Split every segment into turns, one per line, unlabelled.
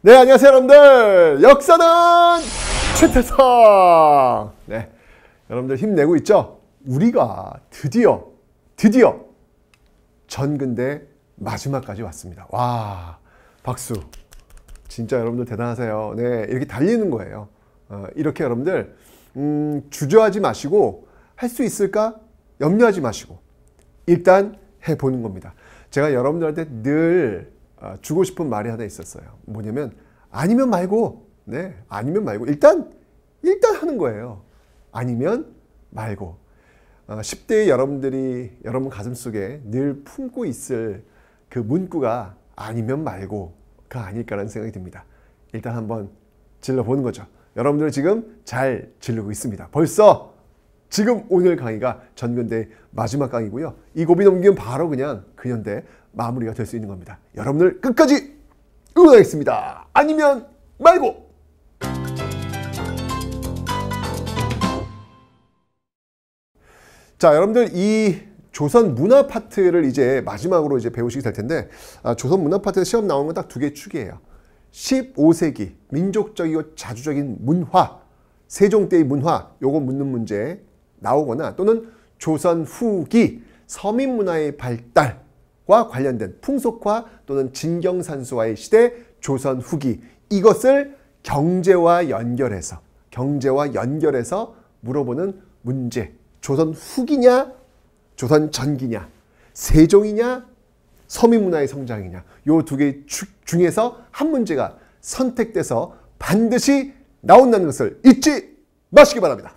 네, 안녕하세요, 여러분들. 역사는 최태성. 네, 여러분들 힘내고 있죠? 우리가 드디어 전근대 마지막까지 왔습니다. 와, 박수. 진짜 여러분들 대단하세요. 네, 이렇게 달리는 거예요. 이렇게 여러분들 주저하지 마시고, 할 수 있을까? 염려하지 마시고 일단 해보는 겁니다. 제가 여러분들한테 늘 주고 싶은 말이 하나 있었어요. 뭐냐면 아니면 말고, 네, 아니면 말고 일단 하는 거예요. 아니면 말고. 10대의 여러분들이 여러분 가슴속에 늘 품고 있을 그 문구가 아니면 말고가 아닐까라는 생각이 듭니다. 일단 한번 질러보는 거죠. 여러분들은 지금 잘 질르고 있습니다. 벌써 지금 오늘 강의가 전근대 마지막 강의고요. 이 고비 넘기면 바로 그냥 근현대 마무리가 될 수 있는 겁니다. 여러분들 끝까지 응원하겠습니다. 아니면 말고. 자, 여러분들 이 조선 문화 파트를 이제 마지막으로 이제 배우시게 될 텐데, 조선 문화 파트에서 시험 나오는 건 딱 두 개 축이에요. 15세기 민족적이고 자주적인 문화, 세종 때의 문화, 요거 묻는 문제 나오거나, 또는 조선 후기 서민 문화의 발달과 관련된 풍속화 또는 진경산수화의 시대 조선 후기, 이것을 경제와 연결해서 물어보는 문제. 조선 후기냐, 조선 전기냐, 세종이냐, 서민 문화의 성장이냐, 요 두 개 중에서 한 문제가 선택돼서 반드시 나온다는 것을 잊지 마시기 바랍니다.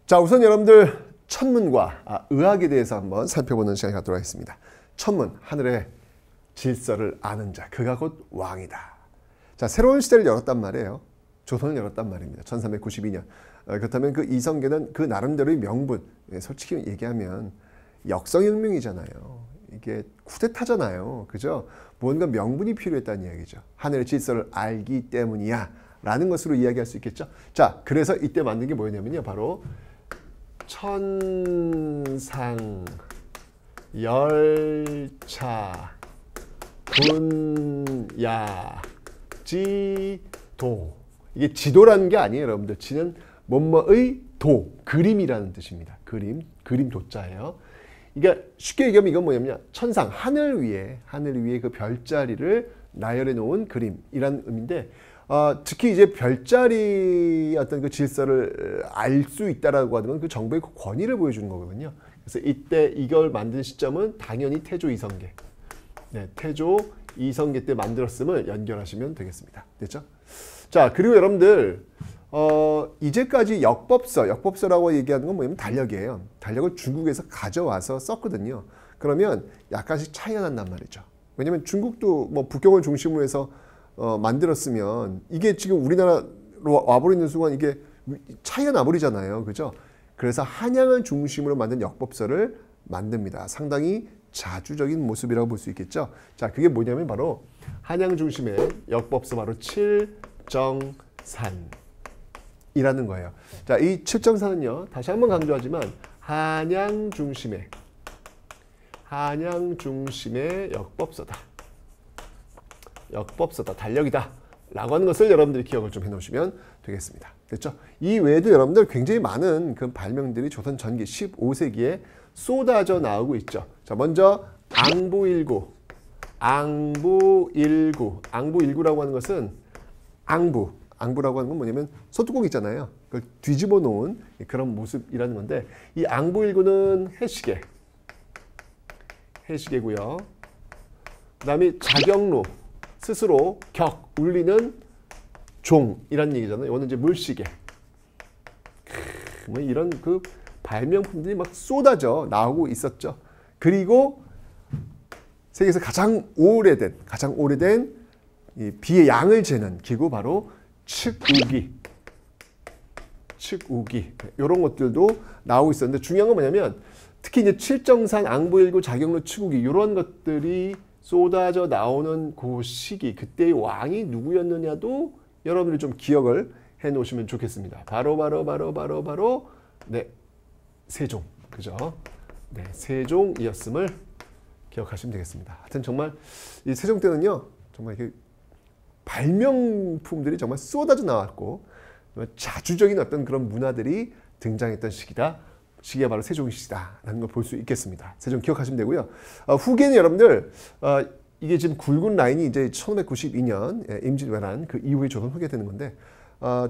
자, 우선 여러분들 천문과 의학에 대해서 한번 살펴보는 시간을 갖도록 하겠습니다. 천문, 하늘의 질서를 아는 자, 그가 곧 왕이다. 자, 새로운 시대를 열었단 말이에요. 조선을 열었단 말입니다. 1392년. 그렇다면 그 이성계는 그 나름대로의 명분, 솔직히 얘기하면 역성혁명이잖아요. 이게 쿠데타잖아요. 그죠? 뭔가 명분이 필요했다는 이야기죠. 하늘의 질서를 알기 때문이야 라는 것으로 이야기할 수 있겠죠. 자, 그래서 이때 만든 게 뭐였냐면요, 바로 천상, 열차, 군야, 지도. 이게 지도라는 게 아니에요, 여러분들. 지는 뭐뭐의 도, 그림이라는 뜻입니다. 그림 도자예요. 그러니까 쉽게 얘기하면 이건 뭐냐면 천상, 하늘 위에 그 별자리를 나열해 놓은 그림이라는 의미인데, 특히 이제 별자리 어떤 그 질서를 알 수 있다라고 하는 건 그 정부의 권위를 보여주는 거거든요. 그래서 이때 이걸 만든 시점은 당연히 태조 이성계. 네, 태조 이성계 때 만들었음을 연결하시면 되겠습니다. 됐죠? 자, 그리고 여러분들 이제까지 역법서라고 얘기하는 건 뭐냐면 달력이에요. 달력을 중국에서 가져와서 썼거든요. 그러면 약간씩 차이가 난단 말이죠. 왜냐면 중국도 뭐 북경을 중심으로 해서 만들었으면 이게 지금 우리나라로 와버리는 순간 이게 차이가 나버리잖아요. 그죠? 그래서 한양을 중심으로 만든 역법서를 만듭니다. 상당히 자주적인 모습이라고 볼 수 있겠죠. 자, 그게 뭐냐면 바로 한양 중심의 역법서, 바로 칠정산이라는 거예요. 자, 이 칠정산은요, 다시 한번 강조하지만 한양 중심의 역법서다, 달력이다 라고 하는 것을 여러분들이 기억을 좀 해놓으시면 되겠습니다. 됐죠? 이 외에도 여러분들 굉장히 많은 그 발명들이 조선 전기 15세기에 쏟아져 나오고 있죠. 자, 먼저 앙부일구라고 하는 것은 앙부라고 하는 건 뭐냐면 소뚜껑 있잖아요. 그걸 뒤집어 놓은 그런 모습이라는 건데, 이 앙부일구는 해시계고요. 그다음에 자경루, 스스로 격 울리는 종이라는 얘기잖아요. 이거는 이제 물시계. 뭐 이런 그 발명품들이 막 쏟아져 나오고 있었죠. 그리고 세계에서 가장 오래된 이 비의 양을 재는 기구, 바로 측우기. 이런 것들도 나오고 있었는데, 중요한 건 뭐냐면 특히 이제 칠정산, 앙부일구, 자경루, 측우기 이런 것들이 쏟아져 나오는 그 시기, 그때의 왕이 누구였느냐도 여러분들이 좀 기억을 해 놓으시면 좋겠습니다. 바로 네, 세종. 그죠? 네, 세종이었음을 기억하시면 되겠습니다. 하여튼 정말 이 세종 때는요, 정말 이렇게 발명품들이 정말 쏟아져 나왔고 자주적인 어떤 그런 문화들이 등장했던 시기가 바로 세종 시기다라는 걸 볼 수 있겠습니다. 세종 기억하시면 되고요. 후기에는 여러분들 이게 지금 굵은 라인이 이제 1592년 임진왜란 그 이후에 조선 후기가 되는 건데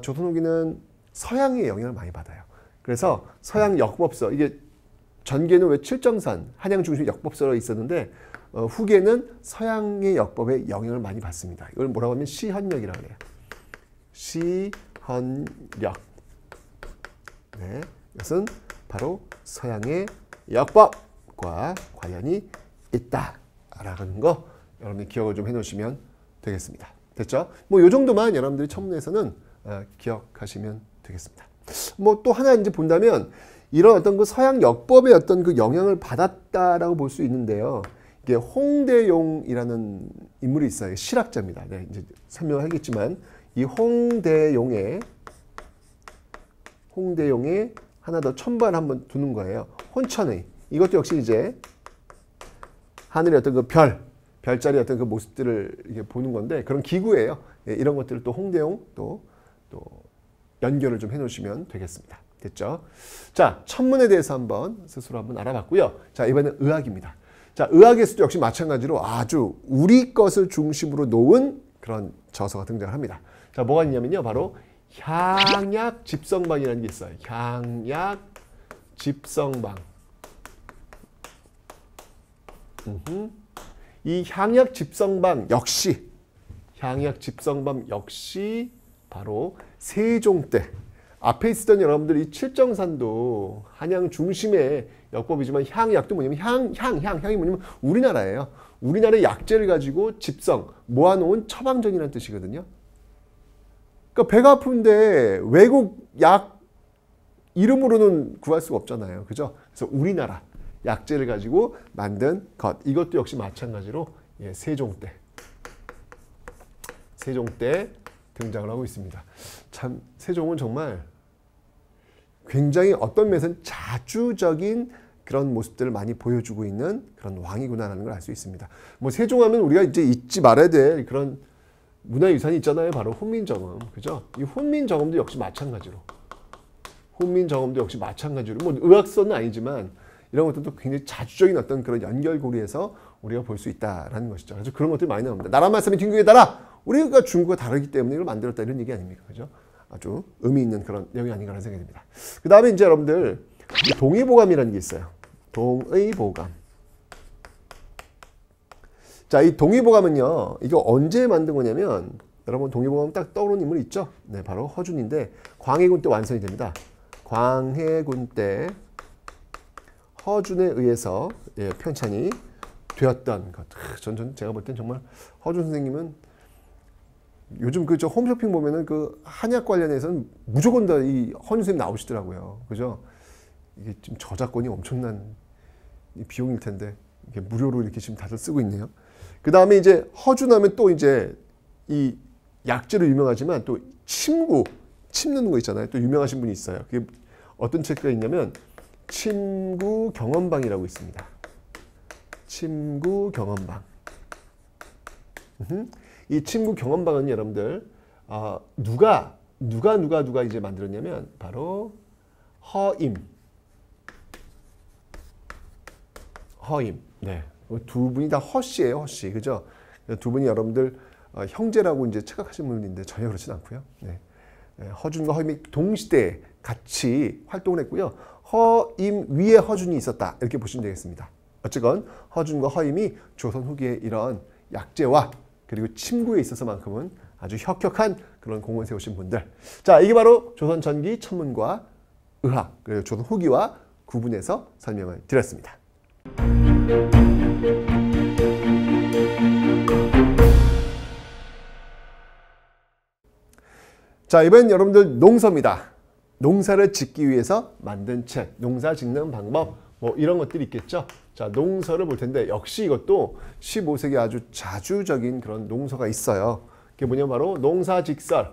조선 후기는 서양의 영향을 많이 받아요. 그래서 서양 역법서 이게 전개는 왜 칠정산 한양 중심 역법서로 있었는데 후계는 서양의 역법에 영향을 많이 받습니다. 이걸 뭐라고 하면 시헌력이라고 해요. 시헌력. 네, 이것은 바로 서양의 역법과 관련이 있다라는 거 여러분이 기억을 좀 해놓으시면 되겠습니다. 됐죠? 뭐 이 정도만 여러분들이 청문회에서는 기억하시면 되겠습니다. 뭐 또 하나 이제 본다면 이런 어떤 그 서양 역법의 어떤 그 영향을 받았다라고 볼 수 있는데요. 이게 홍대용이라는 인물이 있어요. 실학자입니다. 네, 이제 설명하겠지만 이 홍대용의 하나 더 첨부를 한번 두는 거예요. 혼천의 이것도 역시 이제 하늘의 어떤 그 별자리 어떤 그 모습들을 이게 보는 건데 그런 기구예요. 예, 이런 것들을 또 홍대용 또 연결을 좀 해놓으시면 되겠습니다. 됐죠? 자, 천문에 대해서 스스로 한번 알아봤고요. 자, 이번엔 의학입니다. 자, 의학에서도 역시 마찬가지로 아주 우리 것을 중심으로 놓은 그런 저서가 등장을 합니다. 자, 뭐가 있냐면요. 바로 향약집성방이라는 게 있어요. 향약집성방. 이 향약집성방 역시 바로 세종 때 앞에 있었던 여러분들 이 칠정산도 한양 중심의 역법이지만 향약도 뭐냐면 향이 뭐냐면 우리나라예요. 우리나라의 약재를 가지고 집성, 모아놓은 처방전이라는 뜻이거든요. 그러니까 배가 아픈데 외국 약 이름으로는 구할 수가 없잖아요. 그죠? 그래서 우리나라 약재를 가지고 만든 것. 이것도 역시 마찬가지로 세종 때 등장을 하고 있습니다. 참 세종은 정말 굉장히 어떤 면에서는 자주적인 그런 모습들을 많이 보여주고 있는 그런 왕이구나라는 걸 알 수 있습니다. 뭐 세종하면 우리가 이제 잊지 말아야 될 그런 문화유산이 있잖아요. 바로 훈민정음. 그죠? 이 훈민정음도 역시 마찬가지로. 뭐 의학서는 아니지만 이런 것들도 굉장히 자주적인 어떤 그런 연결고리에서 우리가 볼 수 있다라는 것이죠. 그래서 그런 것들이 많이 나옵니다. 나라 말씀이 중국에 따라 우리가 중국과 다르기 때문에 이걸 만들었다 이런 얘기 아닙니까? 그죠? 아주 의미 있는 그런 내용이 아닌가라는 생각이 듭니다. 그 다음에 이제 여러분들 동의보감이라는 게 있어요. 동의보감. 자, 이 동의보감은요. 이거 언제 만든 거냐면 여러분 동의보감 딱 떠오르는 인물이 있죠? 네, 바로 허준인데 광해군 때 완성이 됩니다. 광해군 때 허준에 의해서 편찬이 되었던 것. 전 제가 볼 땐 정말 허준 선생님은 요즘 그 저 홈쇼핑 보면은 그 한약 관련해서는 무조건 다 이 허준 선생님 나오시더라고요. 그죠? 이게 지금 저작권이 엄청난 비용일 텐데 이게 무료로 이렇게 지금 다들 쓰고 있네요. 그 다음에 이제 허준하면 또 이제 이 약재로 유명하지만 또 침 넣는 거 있잖아요. 또 유명하신 분이 있어요. 그게 어떤 책가 있냐면 침구 경험방이라고 있습니다. 침구 경험방. 이 침구 경험방은 여러분들 누가 이제 만들었냐면 바로 허임. 네. 두 분이 다 허씨예요, 허씨. 그죠? 두 분이 여러분들 형제라고 이제 착각하시는 분인데 전혀 그렇진 않고요. 네. 허준과 허임이 동시대에 같이 활동을 했고요. 허임 위에 허준이 있었다. 이렇게 보시면 되겠습니다. 어쨌건 허준과 허임이 조선 후기에 이런 약재와 그리고 침구에 있어서만큼은 아주 혁혁한 그런 공헌을 세우신 분들. 자, 이게 바로 조선 전기 천문과 의학, 그리고 조선 후기와 구분해서 설명을 드렸습니다. 자, 이번엔 여러분들 농서입니다. 농사를 짓기 위해서 만든 책, 농사 짓는 방법, 뭐 이런 것들이 있겠죠. 자, 농서를 볼 텐데 역시 이것도 15세기 아주 자주적인 그런 농서가 있어요. 그게 뭐냐면 바로 농사직설.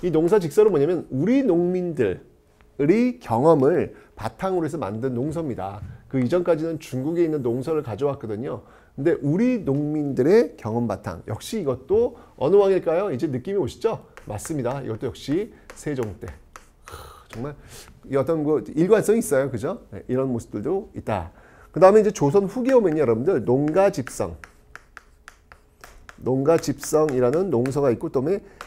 이 농사직설은 뭐냐면 우리 농민들의 경험을 바탕으로 해서 만든 농서입니다. 그 이전까지는 중국에 있는 농서를 가져왔거든요. 근데 우리 농민들의 경험 바탕, 역시 이것도 어느 왕일까요? 이제 느낌이 오시죠? 맞습니다. 이것도 역시 세종 때. 정말 어떤 그 일관성이 있어요. 그죠? 네, 이런 모습들도 있다. 그 다음에 이제 조선 후기에 오면요, 여러분들 농가집성이라는 농서가 있고, 또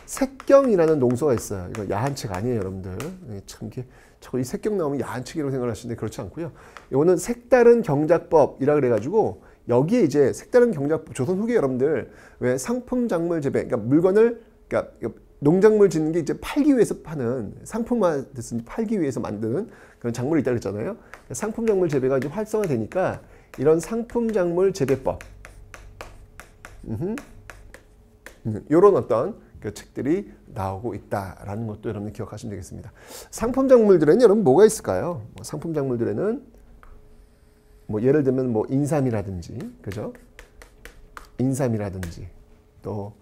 색경이라는 농서가 있어요. 이거 야한 책 아니에요, 여러분들. 참 이게 자꾸 이 색경 나오면 야한 책이라고 생각을 하시는데 그렇지 않고요. 이거는 색다른 경작법이라 그래가지고 여기에 이제 색다른 경작법, 조선 후기 여러분들 왜 상품 작물 재배, 그러니까 물건을, 그러니까 농작물 짓는 게 이제 팔기 위해서 파는, 상품화 됐으니 팔기 위해서 만드는 그런 작물이 있다고 했잖아요. 상품 작물 재배가 이제 활성화되니까 이런 상품 작물 재배법, 이런 어떤 그 책들이 나오고 있다라는 것도 여러분 기억하시면 되겠습니다. 상품 작물들에는 여러분 뭐가 있을까요? 상품 작물들에는 예를 들면 인삼이라든지, 그죠? 인삼이라든지, 또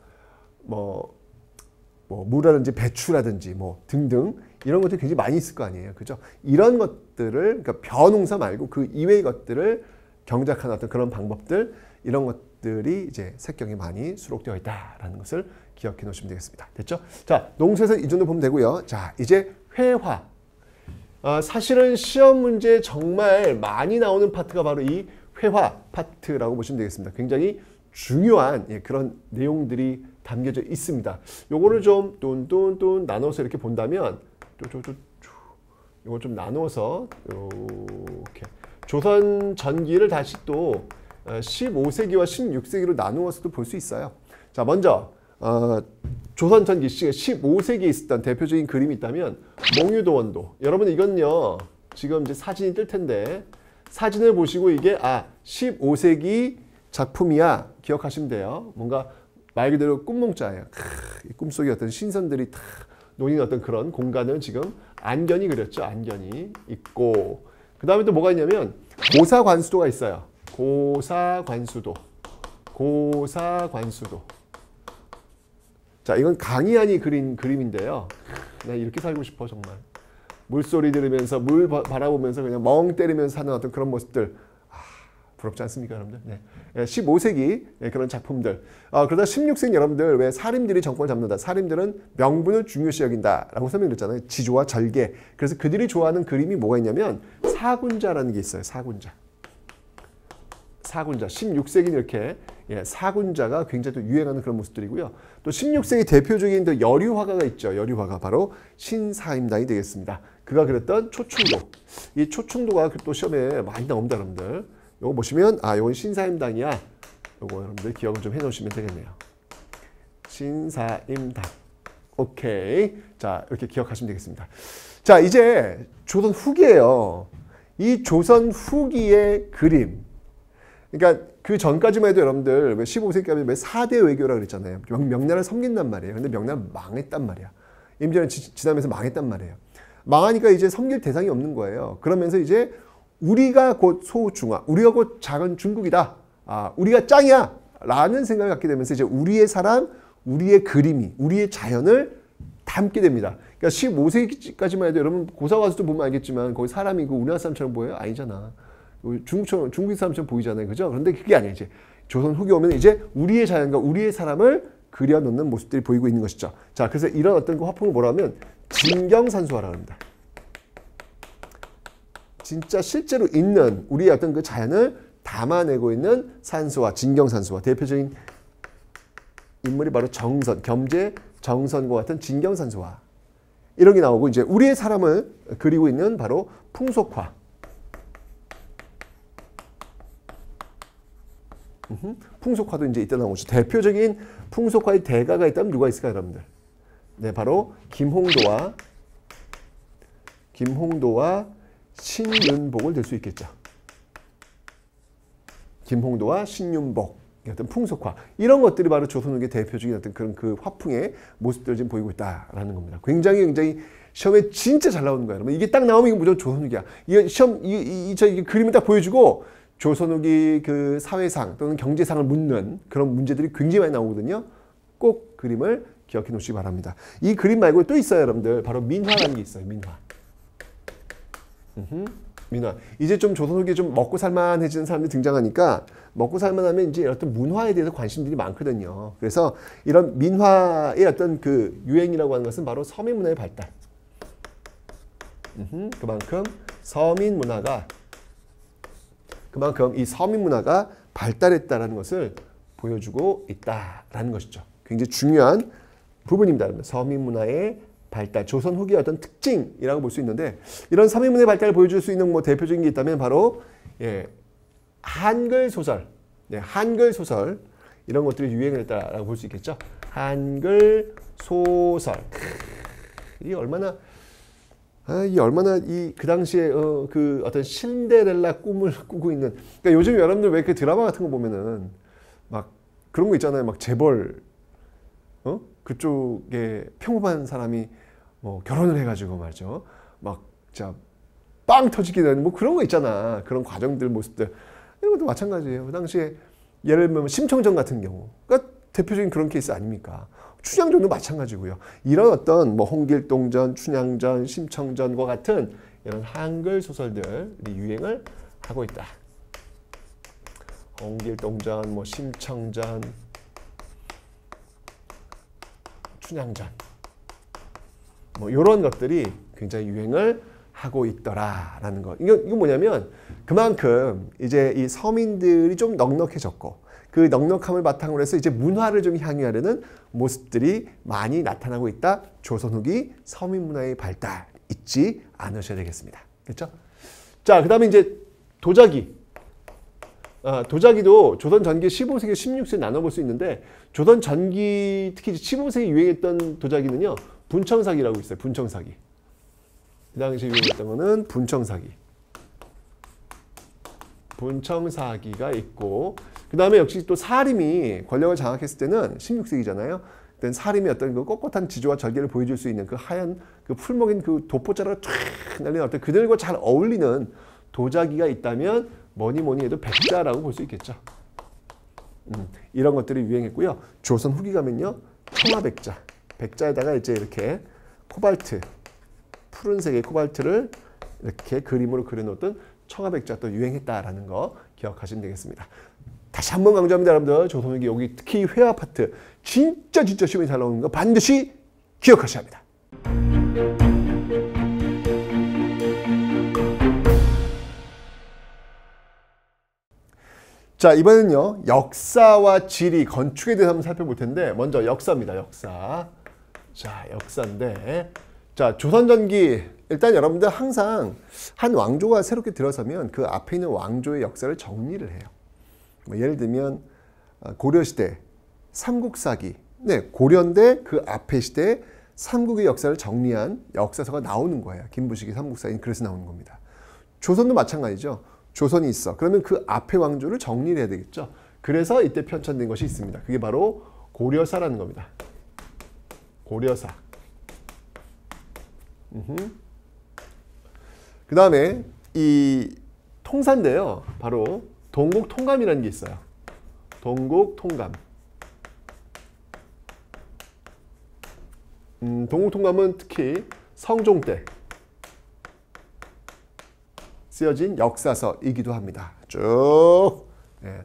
무라든지 배추라든지 등등 이런 것들이 굉장히 많이 있을 거 아니에요, 그죠? 이런 것들을, 그러니까 벼농사 말고 그 이외의 것들을 경작하는 어떤 그런 방법들, 이런 것들이 이제 색경에 많이 수록되어 있다라는 것을 기억해 놓으시면 되겠습니다. 됐죠? 자, 농수에서 이 정도 보면 되고요. 자, 이제 회화. 사실은 시험 문제에 정말 많이 나오는 파트가 바로 이 회화 파트라고 보시면 되겠습니다. 굉장히 중요한 그런 내용들이 담겨져 있습니다. 요거를 좀 뚠뚠뚠 나눠서 이렇게 본다면, 요걸 좀 나눠서 이렇게 조선 전기를 다시 또 15세기와 16세기로 나누어서도 볼 수 있어요. 자, 먼저 조선 전기 15세기에 있었던 대표적인 그림이 있다면 몽유도원도. 여러분 이건요, 지금 이제 사진이 뜰 텐데 사진을 보시고 이게 15세기 작품이야 기억하시면 돼요. 뭔가 말 그대로 꿈몽자예요. 이 꿈속에 어떤 신선들이 다 놓이는 어떤 그런 공간을 지금 안견이 그렸죠. 안견이 있고, 그 다음에 또 뭐가 있냐면 고사관수도가 있어요. 고사관수도. 자, 이건 강희안이 그린 그림인데요. 나 이렇게 살고 싶어 정말. 물소리 들으면서 물 바라보면서 그냥 멍 때리면서 사는 어떤 그런 모습들. 부럽지 않습니까, 여러분들? 네. 15세기 그런 작품들. 그러다 16세기 여러분들 왜 사림들이 정권을 잡는다. 사림들은 명분을 중요시 여긴다라고 설명드렸잖아요. 지조와 절개. 그래서 그들이 좋아하는 그림이 뭐가 있냐면 사군자라는 게 있어요. 사군자. 16세기는 이렇게 사군자가 굉장히 또 유행하는 그런 모습들이고요. 또 16세기 대표적인 또 여류화가가 있죠. 여류화가 바로 신사임당이 되겠습니다. 그가 그렸던 초충도. 이 초충도가 또 시험에 많이 나옵니다, 여러분들. 요거 보시면 요건 신사임당이야. 요거 여러분들 기억을 좀 해놓으시면 되겠네요. 신사임당. 오케이. 자, 이렇게 기억하시면 되겠습니다. 자, 이제 조선 후기예요. 이 조선 후기의 그림. 그러니까 그 전까지만 해도 여러분들 왜 15세기까지 왜 4대 외교라고 그랬잖아요. 명나라를 섬긴단 말이에요. 근데 명나라 망했단 말이야. 임진왜란 지나면서 망했단 말이에요. 망하니까 이제 섬길 대상이 없는 거예요. 그러면서 이제 우리가 곧 소중화, 우리가 곧 작은 중국이다. 우리가 짱이야. 라는 생각을 갖게 되면서 이제 우리의 사람, 우리의 그림이, 우리의 자연을 담게 됩니다. 그러니까 15세기까지만 해도 여러분 고사과수도 보면 알겠지만 거기 사람이 우리나라 사람처럼 보여요? 아니잖아. 중국 사람처럼 보이잖아요. 그죠? 그런데 그게 아니에요. 이제 조선 후기 오면 이제 우리의 자연과 우리의 사람을 그려놓는 모습들이 보이고 있는 것이죠. 자, 그래서 이런 어떤 그 화풍을 뭐라 하면 진경산수화라고 합니다. 진짜 실제로 있는 우리의 어떤 그 자연을 담아내고 있는 산수화, 진경산수화. 대표적인 인물이 바로 정선, 겸재 정선과 같은 진경산수화. 이런 게 나오고 이제 우리의 사람을 그리고 있는 바로 풍속화. 풍속화도 이제 이때 나오죠. 대표적인 풍속화의 대가가 있다면 누가 있을까요, 여러분들? 네, 바로 김홍도와 신윤복을 들 수 있겠죠. 김홍도와 신윤복, 어떤 풍속화, 이런 것들이 바로 조선후기의 대표적인 어떤 그런 그 화풍의 모습들을 지금 보이고 있다라는 겁니다. 굉장히 시험에 진짜 잘 나오는 거예요. 여러분, 이게 딱 나오면 이거 무조건 조선후기야. 이게 시험 이 그림을 딱 보여주고 조선후기 그 사회상 또는 경제상을 묻는 그런 문제들이 굉장히 많이 나오거든요. 꼭 그림을 기억해 놓으시기 바랍니다. 이 그림 말고 또 있어요, 여러분들. 바로 민화라는 게 있어요. 민화. 민화. 이제 좀 조선 후기에 좀 먹고 살만해지는 사람들이 등장하니까 먹고 살만하면 이제 어떤 문화에 대해서 관심들이 많거든요. 그래서 이런 민화의 어떤 그 유행이라고 하는 것은 바로 서민 문화의 발달. 그만큼 이 서민 문화가 발달했다라는 것을 보여주고 있다라는 것이죠. 굉장히 중요한 부분입니다. 서민 문화의 발달, 조선 후기의 어떤 특징이라고 볼 수 있는데 이런 서민 문화의 발달을 보여줄 수 있는 뭐 대표적인 게 있다면 바로 한글 소설, 한글 소설 이런 것들이 유행을 했다라고 볼 수 있겠죠. 한글 소설. 이게 얼마나 그 당시에 그 어떤 신데렐라 꿈을 꾸고 있는. 그러니까 요즘 여러분들 왜 그 드라마 같은 거 보면은 막 그런 거 있잖아요. 막 재벌 그쪽에 평범한 사람이 뭐 결혼을 해가지고 말이죠. 막 진짜 빵 터지게 되는 뭐 그런 거 있잖아. 그런 과정들 모습들 이런 것도 마찬가지예요. 그 당시에 예를 들면 심청전 같은 경우, 그러니까 대표적인 그런 케이스 아닙니까? 춘향전도 마찬가지고요. 이런 어떤 뭐 홍길동전, 춘향전, 심청전과 같은 이런 한글 소설들이 유행을 하고 있다. 홍길동전, 뭐 심청전, 춘향전, 뭐 이런 것들이 굉장히 유행을 하고 있더라라는 것. 이거 뭐냐면 그만큼 이제 이 서민들이 좀 넉넉해졌고 그 넉넉함을 바탕으로 해서 이제 문화를 좀 향유하려는 모습들이 많이 나타나고 있다. 조선 후기 서민 문화의 발달 잊지 않으셔야 되겠습니다. 그렇죠? 자, 그다음에 이제 도자기. 도자기도 조선 전기 15세기, 16세기 나눠볼 수 있는데 조선 전기 특히 15세기 유행했던 도자기는요. 분청사기라고 있어요. 분청사기. 그 당시에 유행했던 거는 분청사기. 분청사기가 있고 그 다음에 역시 또 사림이 권력을 장악했을 때는 16세기잖아요. 그때는 사림이 어떤 그 꼿꼿한 지조와 절개를 보여줄 수 있는 그 하얀 그 풀먹인 그 도포자락을 쫙 날리는 어떤 그들과 잘 어울리는 도자기가 있다면 뭐니 해도 백자라고 볼 수 있겠죠. 이런 것들이 유행했고요. 조선 후기 가면요. 청아백자. 백자에다가 이제 이렇게 코발트, 푸른색의 코발트를 이렇게 그림으로 그려놓던 청아백자 또 유행했다라는 거 기억하시면 되겠습니다. 다시 한번 강조합니다, 여러분들. 조선 후기 여기 특히 회화 파트 진짜 시험에 잘 나오는 거 반드시 기억하셔야 합니다. 자, 이번엔요. 역사와 지리, 건축에 대해서 한번 살펴볼 텐데 먼저 역사입니다. 역사. 자, 역사인데 자, 조선 전기 일단 여러분들 항상 한 왕조가 새롭게 들어서면 그 앞에 있는 왕조의 역사를 정리를 해요. 뭐 예를 들면 고려시대 삼국사기, 고려인데 그 앞에 시대 삼국의 역사를 정리한 역사서가 나오는 거예요. 김부식이 삼국사인 그래서 나오는 겁니다. 조선도 마찬가지죠. 조선이 있어. 그러면 그 앞에 왕조를 정리를 해야 되겠죠. 그래서 이때 편찬된 것이 있습니다. 그게 바로 고려사라는 겁니다. 고려사. 그 다음에 이 통사인데요. 바로 동국통감이라는 게 있어요. 동국통감. 동국통감은 특히 성종 때 쓰여진 역사서이기도 합니다. 쭉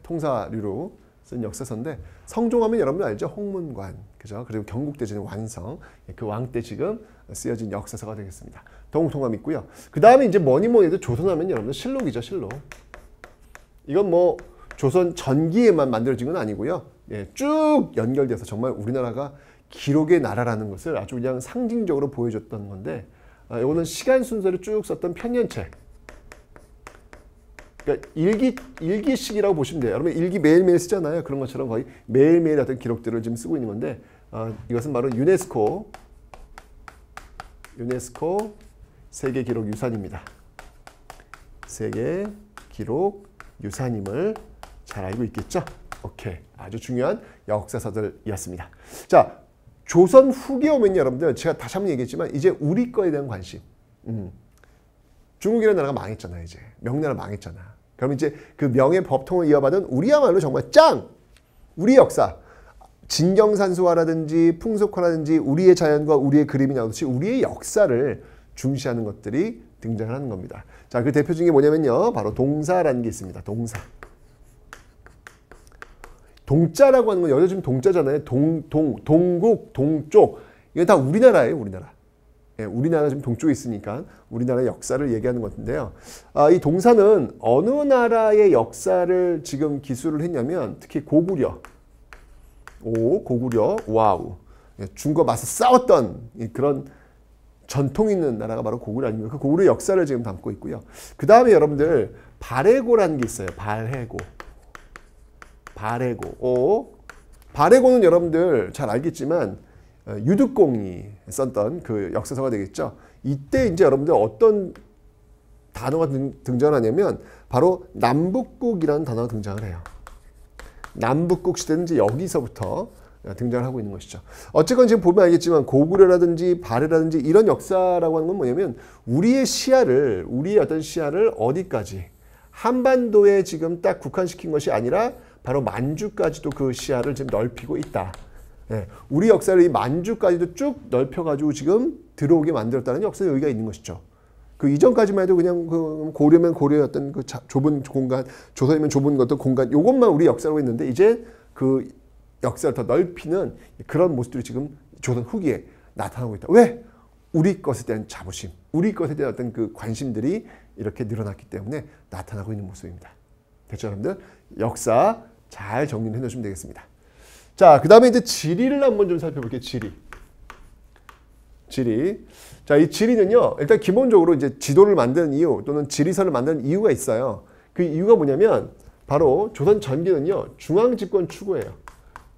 통사류로 쓴 역사서인데 성종하면 여러분 알죠? 홍문관, 그죠? 그리고 경국대제는 완성, 그 왕 때 지금 쓰여진 역사서가 되겠습니다. 동국통감 있고요. 그 다음에 이제 뭐니 해도 조선하면 여러분들 실록이죠, 실록. 이건 뭐 조선 전기에만 만들어진 건 아니고요. 쭉 연결돼서 정말 우리나라가 기록의 나라라는 것을 아주 그냥 상징적으로 보여줬던 건데, 이거는 시간 순서를 쭉 썼던 편년책. 그러니까 일기식이라고 보시면 돼요. 여러분 일기 매일매일 쓰잖아요. 그런 것처럼 거의 매일매일 어떤 기록들을 지금 쓰고 있는 건데, 이것은 바로 유네스코 세계 기록 유산입니다. 세계 기록 유산임을 잘 알고 있겠죠? 오케이. 아주 중요한 역사서들이었습니다. 자, 조선 후기에 오면 여러분들 제가 다시 한번 얘기했지만 이제 우리 거에 대한 관심. 중국이라는 나라가 망했잖아요. 이제 명나라 망했잖아. 그럼 이제 그 명예 법통을 이어받은 우리야말로 정말 짱! 우리 역사. 진경산수화라든지 풍속화라든지 우리의 자연과 우리의 그림이 나오듯이 우리의 역사를 중시하는 것들이 등장을 하는 겁니다. 자, 그 대표 중에 뭐냐면요. 바로 동사라는 게 있습니다. 동사. 동자라고 하는 건 여기서 지금 동자잖아요. 동국, 동쪽. 이게 다 우리나라예요, 우리나라. 예, 우리나라 지금 동쪽에 있으니까 우리나라의 역사를 얘기하는 것 같은데요. 이 동사는 어느 나라의 역사를 지금 기술을 했냐면 특히 고구려. 고구려. 와우. 중국과 맞서 싸웠던 그런 전통 있는 나라가 바로 고구려 아닙니까? 그 고구려 역사를 지금 담고 있고요. 그 다음에 여러분들 발해고라는 게 있어요. 발해고. 발해고는 여러분들 잘 알겠지만 유득공이 썼던 그 역사서가 되겠죠. 이때 이제 여러분들 어떤 단어가 등장하냐면 바로 남북국이라는 단어가 등장을 해요. 남북국 시대는 이제 여기서부터 등장을 하고 있는 것이죠. 어쨌건 지금 보면 알겠지만 고구려라든지 발해라든지 이런 역사라고 하는 건 뭐냐면 우리의 어떤 시야를 어디까지 한반도에 지금 딱 국한시킨 것이 아니라 바로 만주까지도 그 시야를 지금 넓히고 있다. 예, 우리 역사를 이 만주까지도 쭉 넓혀가지고 지금 들어오게 만들었다는 역사의 의의가 있는 것이죠. 그 이전까지만 해도 그냥 그 고려면 고려였던 그 좁은 공간, 조선이면 좁은 것도 공간, 요것만 우리 역사로 했는데 이제 그 역사를 더 넓히는 그런 모습들이 지금 조선 후기에 나타나고 있다. 왜? 우리 것에 대한 자부심, 우리 것에 대한 어떤 그 관심들이 이렇게 늘어났기 때문에 나타나고 있는 모습입니다. 됐죠, 여러분들? 역사 잘 정리해 놓으시면 되겠습니다. 자, 그 다음에 이제 지리를 한번 좀 살펴볼게요. 지리. 자, 이 지리는요, 일단 기본적으로 이제 지도를 만드는 이유 또는 지리서를 만드는 이유가 있어요. 그 이유가 뭐냐면 바로 조선 전기는요, 중앙집권 추구예요.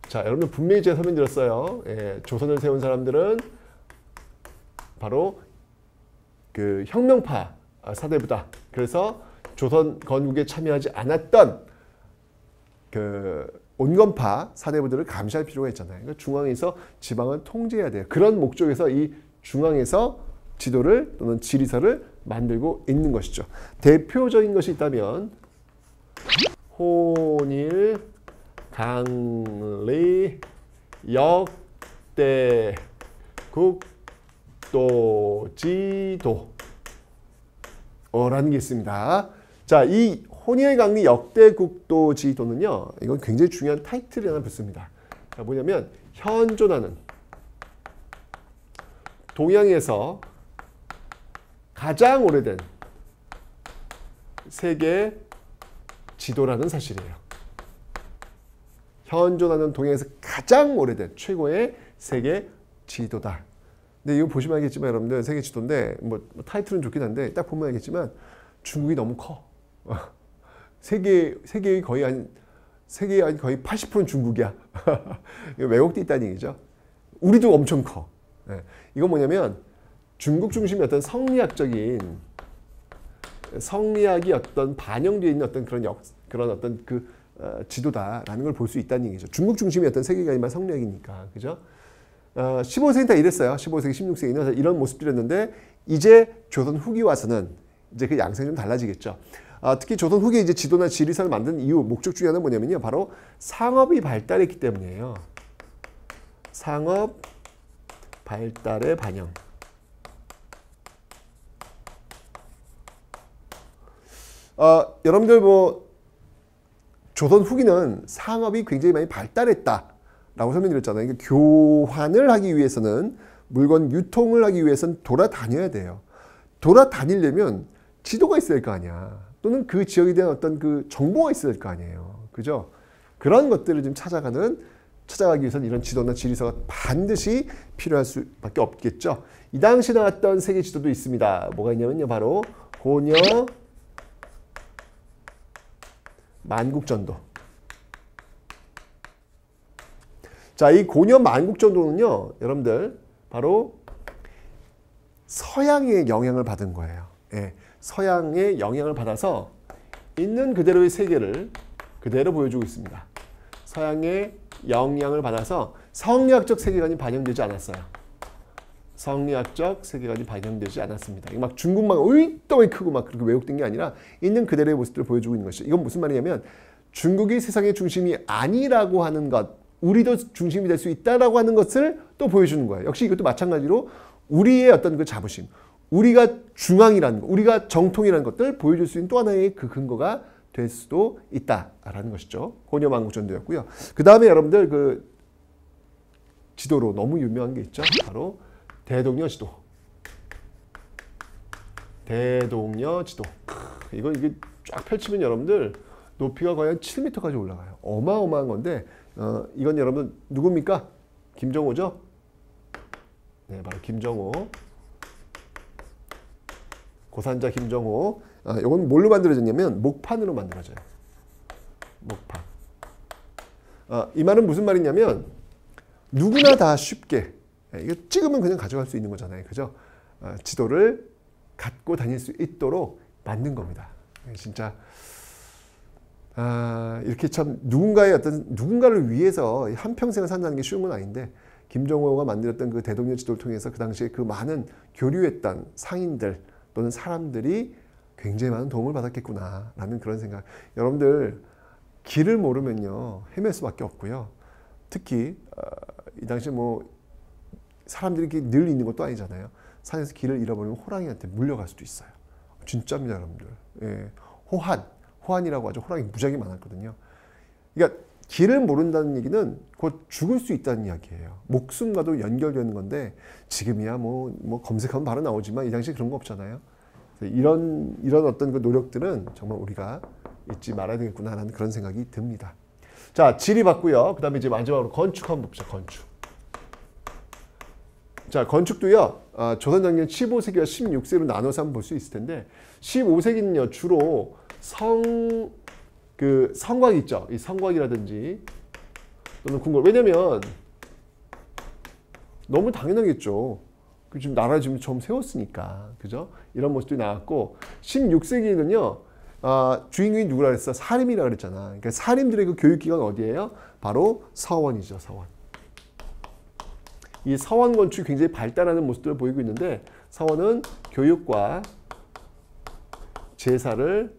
자, 여러분 분명히 제가 설명드렸어요. 예, 조선을 세운 사람들은 바로 그 혁명파 사대부다. 그래서 조선 건국에 참여하지 않았던 그 온건파 사대부들을 감시할 필요가 있잖아요. 그러니까 중앙에서 지방을 통제해야 돼요. 그런 목적에서 이 중앙에서 지도를 또는 지리서를 만들고 있는 것이죠. 대표적인 것이 있다면 혼일, 강리, 역대, 국도, 지도 라는 게 있습니다. 자, 이 혼일, 강리, 역대, 국도, 지도는요, 이건 굉장히 중요한 타이틀이 하나 붙습니다. 자, 뭐냐면 현존하는 동양에서 가장 오래된 세계 지도라는 사실이에요. 현존하는 동양에서 가장 오래된 최고의 세계 지도다. 근데 이거 보시면 알겠지만 여러분들 세계 지도인데 뭐 타이틀은 좋긴 한데 딱 보면 알겠지만 중국이 너무 커. 세계의 거의 세계의 거의 80%는 중국이야. 왜곡돼 있다는 얘기죠. 우리도 엄청 커. 네. 이건 뭐냐면 중국 중심의 어떤 성리학이 어떤 반영되어 있는 어떤 그런 어떤 그 지도다라는 걸 볼 수 있다는 얘기죠. 중국 중심의 어떤 세계가 아니라 성리학이니까, 그죠? 15세기 다 이랬어요. 15세기, 16세기는 이런 모습들이었는데 이제 조선 후기 와서는 이제 그 양상이 좀 달라지겠죠. 특히 조선 후기에 이제 지도나 지리서를 만든 이유, 목적 중에 하나는 뭐냐면요. 바로 상업이 발달했기 때문이에요. 상업 발달의 반영. 여러분들 뭐 조선 후기는 상업이 굉장히 많이 발달했다라고 설명드렸잖아요. 그러니까 교환을 하기 위해서는 물건 유통을 하기 위해서는 돌아다녀야 돼요. 돌아다니려면 지도가 있어야 될 거 아니야. 또는 그 지역에 대한 어떤 그 정보가 있어야 될 거 아니에요. 그죠? 그런 것들을 좀 찾아가기 위해서는 이런 지도나 지리서가 반드시 필요할 수밖에 없겠죠. 이 당시 나왔던 세계 지도도 있습니다. 뭐가 있냐면요. 바로 고려 만국전도. 자, 이 고려 만국전도는요, 여러분들 바로 서양의 영향을 받은 거예요. 예, 서양의 영향을 받아서 있는 그대로의 세계를 그대로 보여주고 있습니다. 서양의 영향을 받아서 성리학적 세계관이 반영되지 않았어요. 성리학적 세계관이 반영되지 않았습니다. 막 중국만 울덩이 크고 막 그렇게 왜곡된 게 아니라 있는 그대로의 모습들을 보여주고 있는 것이죠. 이건 무슨 말이냐면 중국이 세상의 중심이 아니라고 하는 것, 우리도 중심이 될 수 있다라고 하는 것을 또 보여주는 거예요. 역시 이것도 마찬가지로 우리의 어떤 그 자부심, 우리가 중앙이라는 것, 우리가 정통이라는 것들 보여줄 수 있는 또 하나의 그 근거가 될 수도 있다라는 것이죠. 고려만국전도였고요. 그 다음에 여러분들 그 지도로 너무 유명한 게 있죠. 바로 대동여 지도. 대동여 지도. 이게 쫙 펼치면 여러분들 높이가 거의 한 7m까지 올라가요. 어마어마한 건데 이건 여러분 누굽니까? 김정호죠? 네, 바로 김정호. 고산자 김정호. 이건 뭘로 만들어졌냐면 목판으로 만들어져요. 목판. 이 말은 무슨 말이냐면 누구나 다 쉽게 이거 찍으면 그냥 가져갈 수 있는 거잖아요. 그죠? 지도를 갖고 다닐 수 있도록 만든 겁니다. 진짜 이렇게 참 누군가를 위해서 한평생을 산다는 게 쉬운 건 아닌데 김정호가 만들었던 그 대동여 지도를 통해서 그 당시에 그 많은 교류했던 상인들 또는 사람들이 굉장히 많은 도움을 받았겠구나 라는 그런 생각. 여러분들 길을 모르면요 헤맬 수밖에 없고요. 특히 이 당시에 뭐 사람들이 이렇게 늘 있는 것도 아니잖아요. 산에서 길을 잃어버리면 호랑이한테 물려갈 수도 있어요. 진짜입니다, 여러분들. 예. 호환이라고 하죠. 호랑이 무지하게 많았거든요. 그러니까 길을 모른다는 얘기는 곧 죽을 수 있다는 이야기예요. 목숨과도 연결되는 건데 지금이야 뭐 검색하면 바로 나오지만 이 당시에 그런 거 없잖아요. 이런 어떤 그 노력들은 정말 우리가 잊지 말아야 되겠구나라는 그런 생각이 듭니다. 자, 지리 봤고요. 그 다음에 이제 마지막으로 건축 한번 봅시다. 건축. 자, 건축도요. 조선장년 15세기와 16세기로 나눠서 한번 볼 수 있을 텐데 15세기는요. 주로 성곽 있죠. 이 성곽이라든지 또는 궁궐. 왜냐면 너무 당연하겠죠. 지금 나라 지금 처음 세웠으니까. 그죠? 이런 모습들이 나왔고 16세기는요. 주인공이 누구라 그랬어? 사림이라 그랬잖아. 그러니까 사림들의 그 교육기관 어디예요? 바로 서원이죠. 서원. 이 서원 건축이 굉장히 발달하는 모습들을 보이고 있는데 서원은 교육과 제사를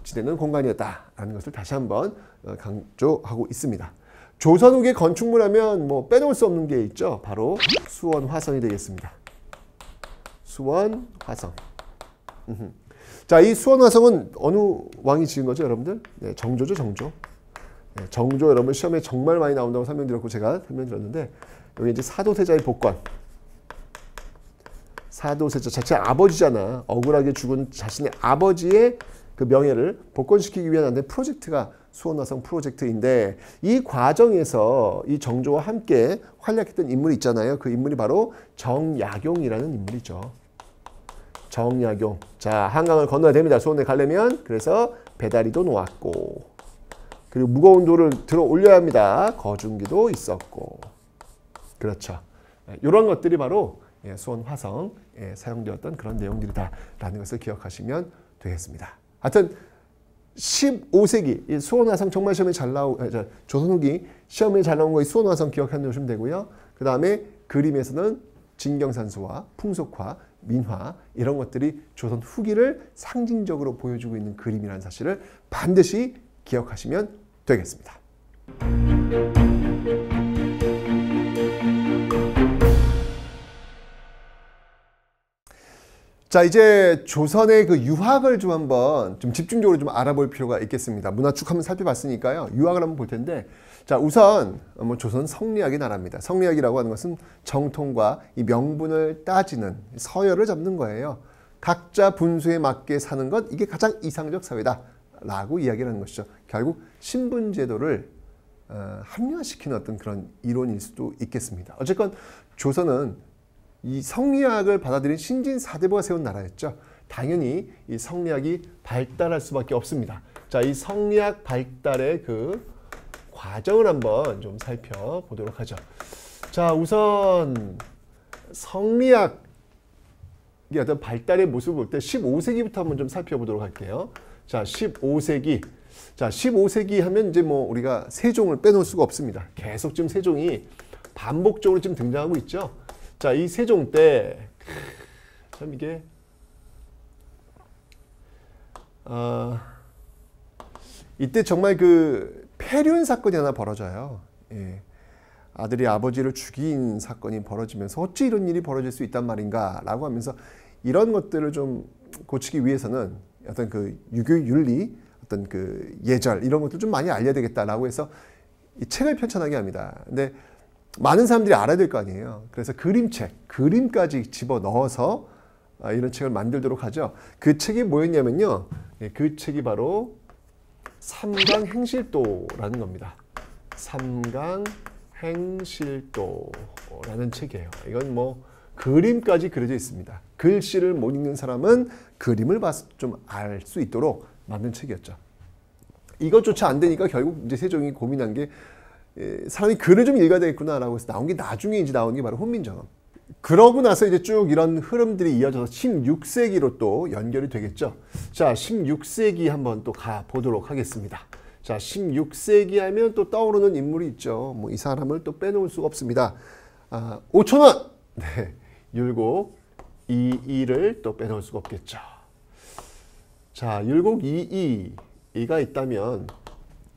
지내는 공간이었다라는 것을 다시 한번 강조하고 있습니다. 조선 후기 건축물 하면 뭐 빼놓을 수 없는 게 있죠. 바로 수원 화성이 되겠습니다. 수원 화성. 자, 이 수원 화성은 어느 왕이 지은 거죠, 여러분들? 네, 정조죠, 정조. 네, 정조 여러분 시험에 정말 많이 나온다고 설명드렸고 제가 설명드렸는데 여기 이제 사도세자의 복권. 사도세자 자체 아버지잖아. 억울하게 죽은 자신의 아버지의 그 명예를 복권시키기 위한 하나의 프로젝트가 수원화성 프로젝트인데 이 과정에서 이 정조와 함께 활약했던 인물이 있잖아요. 그 인물이 바로 정약용이라는 인물이죠. 정약용. 자, 한강을 건너야 됩니다. 수원에 가려면. 그래서 배다리도 놓았고 그리고 무거운 돌을 들어 올려야 합니다. 거중기도 있었고. 그렇죠. 이런 것들이 바로 수원 화성에 사용되었던 그런 내용들이다라는 것을 기억하시면 되겠습니다. 하여튼 15세기 수원 화성 정말 시험에 잘 조선 후기 시험에 잘 나온 거 수원 화성 기억해 놓으시면 되고요. 그 다음에 그림에서는 진경산수와 풍속화, 민화 이런 것들이 조선 후기를 상징적으로 보여주고 있는 그림이라는 사실을 반드시 기억하시면 되겠습니다. 자, 이제 조선의 그 유학을 좀 한번 좀 집중적으로 좀 알아볼 필요가 있겠습니다. 문화축 한번 살펴봤으니까요. 유학을 한번 볼 텐데, 자, 우선 조선 성리학의 나라입니다. 성리학이라고 하는 것은 정통과 이 명분을 따지는 서열을 잡는 거예요. 각자 분수에 맞게 사는 것, 이게 가장 이상적 사회다라고 이야기를 하는 것이죠. 결국 신분제도를 합리화시키는 어떤 그런 이론일 수도 있겠습니다. 어쨌건 조선은 이 성리학을 받아들인 신진 사대부가 세운 나라였죠. 당연히 이 성리학이 발달할 수밖에 없습니다. 자, 이 성리학 발달의 그 과정을 한번 좀 살펴보도록 하죠. 자, 우선 성리학의 어떤 발달의 모습을 볼 때 15세기부터 한번 좀 살펴보도록 할게요. 자, 15세기. 자, 15세기 하면 이제 뭐 우리가 세종을 빼놓을 수가 없습니다. 계속 지금 세종이 반복적으로 지금 등장하고 있죠. 자, 이 세종 때 참 이게 이때 정말 그 폐륜 사건이 하나 벌어져요. 예. 아들이 아버지를 죽인 사건이 벌어지면서 어찌 이런 일이 벌어질 수 있단 말인가 라고 하면서 이런 것들을 좀 고치기 위해서는 어떤 그 유교 윤리, 어떤 그 예절 이런 것들 좀 많이 알려야 되겠다라고 해서 이 책을 편찬하게 합니다. 근데 많은 사람들이 알아야 될 거 아니에요. 그래서 그림책, 그림까지 집어넣어서 이런 책을 만들도록 하죠. 그 책이 뭐였냐면요. 그 책이 바로 삼강행실도라는 겁니다. 삼강행실도라는 책이에요. 이건 뭐 그림까지 그려져 있습니다. 글씨를 못 읽는 사람은 그림을 봐서 좀 알 수 있도록 만든 책이었죠. 이것조차 안 되니까 결국 이제 세종이 고민한 게 사람이 글을 좀 읽어야 되겠구나라고 해서 나온 게 나중에 이제 나온 게 바로 훈민정음. 그러고 나서 이제 쭉 이런 흐름들이 이어져서 16세기로 또 연결이 되겠죠. 자, 16세기 한번 또 가 보도록 하겠습니다. 자, 16세기 하면 또 떠오르는 인물이 있죠. 뭐 이 사람을 또 빼놓을 수가 없습니다. 5,000원! 네, 율곡 이이를 또 빼놓을 수가 없겠죠. 자, 율곡 이이가 있다면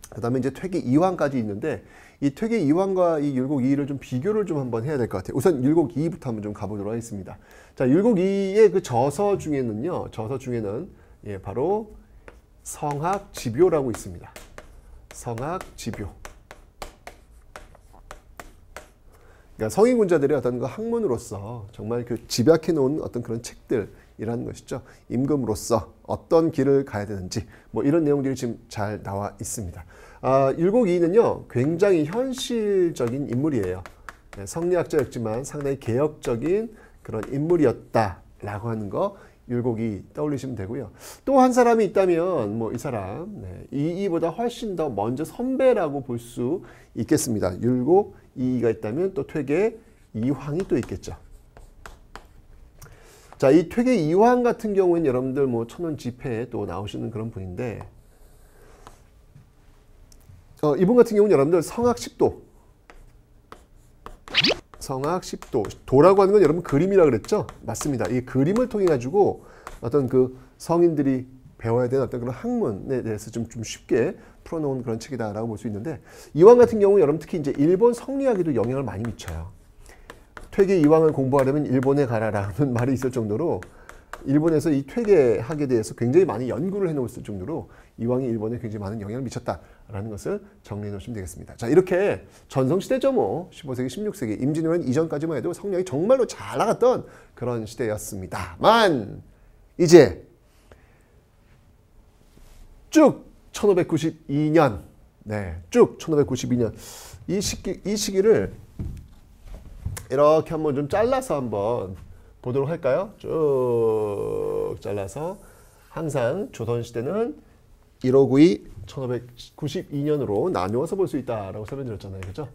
그 다음에 이제 퇴계 이황까지 있는데 이 퇴계 이황과 이 율곡 이이를 좀 비교를 좀 한번 해야 될 것 같아요. 우선 율곡 이이부터 한번 좀 가보도록 하겠습니다. 자, 율곡 이이의 그 저서 중에는요, 바로 성학집요라고 있습니다. 성학집요. 그러니까 성인군자들의 어떤 그 학문으로서 정말 그 집약해 놓은 어떤 그런 책들이라는 것이죠. 임금으로서 어떤 길을 가야 되는지 뭐 이런 내용들이 지금 잘 나와 있습니다. 율곡 이이는요 굉장히 현실적인 인물이에요. 네, 성리학자였지만 상당히 개혁적인 그런 인물이었다라고 하는 거 율곡 이이 떠올리시면 되고요. 또 한 사람이 있다면 뭐 이 사람 이이보다 훨씬 더 먼저 선배라고 볼 수 있겠습니다. 율곡 이이가 있다면 또 퇴계 이황이 또 있겠죠. 자, 이 퇴계 이황 같은 경우는 여러분들 뭐 천원 집회에 또 나오시는 그런 분인데 이분 같은 경우는 여러분들 성학십도 도라고 하는 건 여러분 그림이라 그랬죠? 맞습니다. 이 그림을 통해 가지고 어떤 그 성인들이 배워야 되는 어떤 그런 학문에 대해서 좀 쉽게 풀어놓은 그런 책이다라고 볼 수 있는데 이황 같은 경우 여러분 특히 이제 일본 성리학에도 영향을 많이 미쳐요. 퇴계 이황을 공부하려면 일본에 가라라는 말이 있을 정도로 일본에서 이 퇴계학에 대해서 굉장히 많이 연구를 해놓았을 정도로 이황이 일본에 굉장히 많은 영향을 미쳤다라는 것을 정리해 놓으시면 되겠습니다. 자, 이렇게 전성시대죠 뭐 15세기, 16세기 임진왜란 이전까지만 해도 성리학이 정말로 잘 나갔던 그런 시대였습니다만 이제 쭉 1592년 쭉 1592년 이 시기를 이렇게 한번 좀 잘라서 한번 보도록 할까요? 쭉 잘라서 항상 조선시대는 1592, 1592년으로 나누어서 볼 수 있다라고 설명드렸잖아요. 그죠?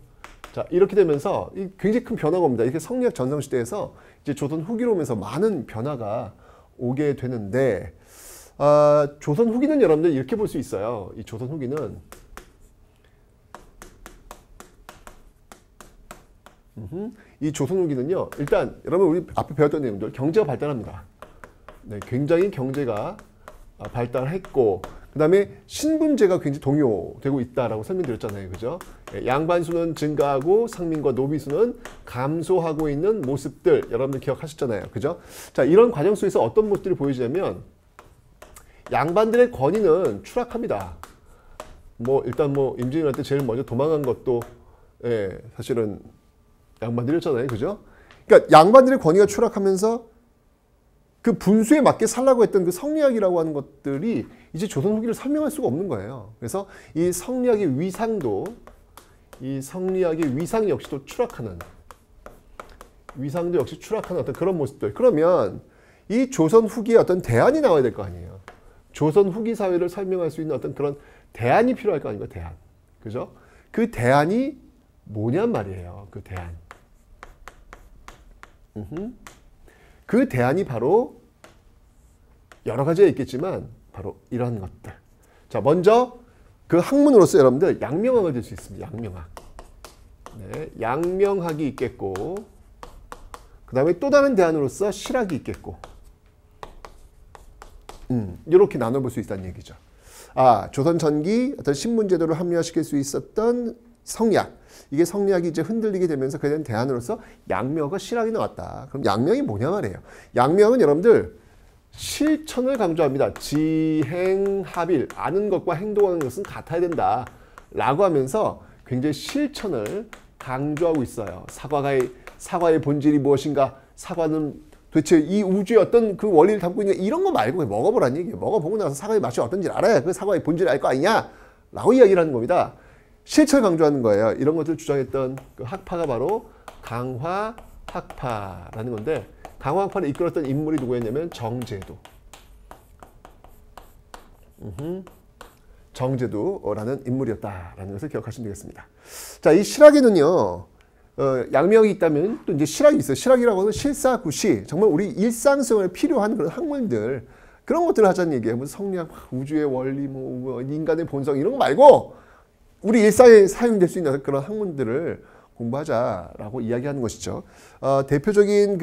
자, 이렇게 되면서 굉장히 큰 변화가 옵니다. 이렇게 성리학 전성시대에서 이제 조선 후기로 오면서 많은 변화가 오게 되는데 조선 후기는 여러분들 이렇게 볼 수 있어요. 이 조선 후기는 이 조선 후기는요. 일단 여러분 우리 앞에 배웠던 내용들 경제가 발달합니다. 네, 굉장히 경제가 발달했고 그 다음에 신분제가 굉장히 동요되고 있다라고 설명드렸잖아요. 그죠? 양반수는 증가하고 상민과 노비수는 감소하고 있는 모습들 여러분들 기억하셨잖아요. 그죠? 자, 이런 과정 속에서 어떤 모습들이 보여지냐면 양반들의 권위는 추락합니다. 뭐 일단 뭐 임진왜란 때 제일 먼저 도망간 것도 사실은 양반들이었잖아요. 그죠? 그러니까 양반들의 권위가 추락하면서 그 분수에 맞게 살라고 했던 그 성리학이라고 하는 것들이 이제 조선 후기를 설명할 수가 없는 거예요. 그래서 이 성리학의 위상도 이 성리학의 위상 역시도 추락하는 위상도 역시 추락하는 어떤 그런 모습들. 그러면 이 조선 후기에 어떤 대안이 나와야 될 거 아니에요. 조선 후기 사회를 설명할 수 있는 어떤 그런 대안이 필요할 거 아닙니까? 대안. 그죠? 그 대안이 뭐냔 말이에요. 그 대안. 그 대안이 바로 여러 가지가 있겠지만 바로 이러한 것들. 자, 먼저 그 학문으로서 여러분들 양명학을 들 수 있습니다. 양명학. 네, 양명학이 있겠고 그 다음에 또 다른 대안으로서 실학이 있겠고 이렇게 나눠볼 수 있다는 얘기죠. 조선 전기 어떤 신문제도를 합리화시킬 수 있었던 성리학. 이게 성리학이 이제 흔들리게 되면서 그에 대한 대안으로서 양명과 실학이 나왔다. 그럼 양명이 뭐냐 말이에요. 양명은 여러분들 실천을 강조합니다. 지행합일, 아는 것과 행동하는 것은 같아야 된다 라고 하면서 굉장히 실천을 강조하고 있어요. 사과의 본질이 무엇인가, 사과는 도대체 이 우주의 어떤 그 원리를 담고 있는 이런 거 말고 먹어보라는 얘기예요. 먹어보고 나서 사과의 맛이 어떤지 알아야 그 사과의 본질을 알 거 아니냐 라고 이야기를 하는 겁니다. 실천을 강조하는 거예요. 이런 것들을 주장했던 그 학파가 바로 강화학파라는 건데, 강화학파를 이끌었던 인물이 누구였냐면 정제도. 정제도라는 인물이었다라는 것을 기억하시면 되겠습니다. 자, 이 실학에는요, 양명이 있다면 또 이제 실학이 있어요. 실학이라고 하는 실사구시, 정말 우리 일상생활에 필요한 그런 학문들, 그런 것들을 하자는 얘기예요. 무슨 성리학, 우주의 원리, 뭐 인간의 본성 이런 거 말고 우리 일상에 사용될 수 있는 그런 학문들을 공부하자라고 이야기하는 것이죠. 대표적인